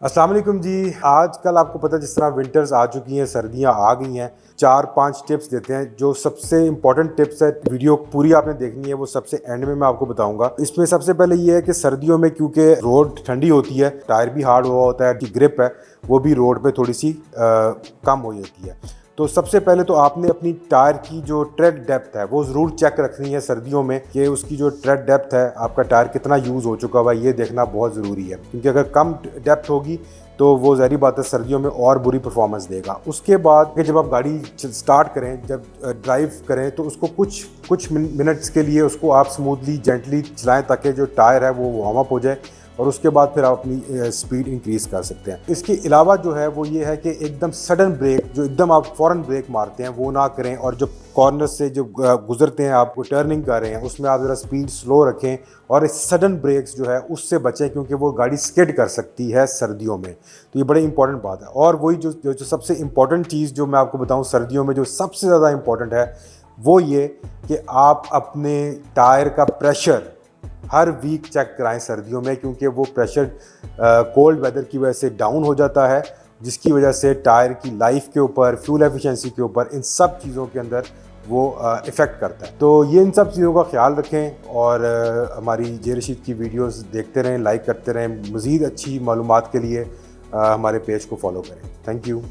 अस्सलाम वालेकुम जी। आजकल आपको पता है जिस तरह विंटर्स आ चुकी हैं, सर्दियां आ गई हैं। 4-5 टिप्स देते हैं जो सबसे इंपॉर्टेंट टिप्स है। वीडियो पूरी आपने देखनी है, वो सबसे एंड में मैं आपको बताऊंगा। इसमें सबसे पहले ये है कि सर्दियों में क्योंकि रोड ठंडी होती है, टायर भी हार्ड हुआ होता है, ग्रिप है वो भी रोड पे थोड़ी सी कम हो जाती है। तो सबसे पहले तो आपने अपनी टायर की जो ट्रेड डेप्थ है वो ज़रूर चेक रखनी है सर्दियों में, कि उसकी जो ट्रेड डेप्थ है, आपका टायर कितना यूज़ हो चुका हुआ है, ये देखना बहुत ज़रूरी है। क्योंकि अगर कम डेप्थ होगी तो वो ज़ाहिर बात है सर्दियों में और बुरी परफॉर्मेंस देगा। उसके बाद कि जब आप गाड़ी स्टार्ट करें, जब ड्राइव करें, तो उसको कुछ कुछ मिनट्स के लिए उसको आप स्मूथली जेंटली चलाएं ताकि जो टायर है वो वार्म अप हो जाए, और उसके बाद फिर आप अपनी स्पीड इंक्रीज़ कर सकते हैं। इसके अलावा जो है वो ये है कि एकदम सडन ब्रेक, जो एकदम आप फ़ौरन ब्रेक मारते हैं वो ना करें, और जो कॉर्नर से जो गुजरते हैं, आपको टर्निंग कर रहे हैं, उसमें आप ज़रा स्पीड स्लो रखें और इस सडन ब्रेक्स जो है उससे बचें, क्योंकि वो गाड़ी स्किड कर सकती है सर्दियों में। तो ये बड़ी इंपॉर्टेंट बात है। और वही जो सबसे इंपॉर्टेंट चीज़ जो मैं आपको बताऊँ सर्दियों में, जो सबसे ज़्यादा इंपॉर्टेंट है, वो ये कि आप अपने टायर का प्रेशर हर वीक चेक कराएं सर्दियों में, क्योंकि वो प्रेशर कोल्ड वेदर की वजह से डाउन हो जाता है, जिसकी वजह से टायर की लाइफ के ऊपर, फ्यूल एफिशिएंसी के ऊपर, इन सब चीज़ों के अंदर वो इफ़ेक्ट करता है। तो ये इन सब चीज़ों का ख्याल रखें, और हमारी जे रशीद की वीडियोस देखते रहें, लाइक करते रहें। मज़ीद अच्छी मालूमात के लिए हमारे पेज को फॉलो करें। Thank you.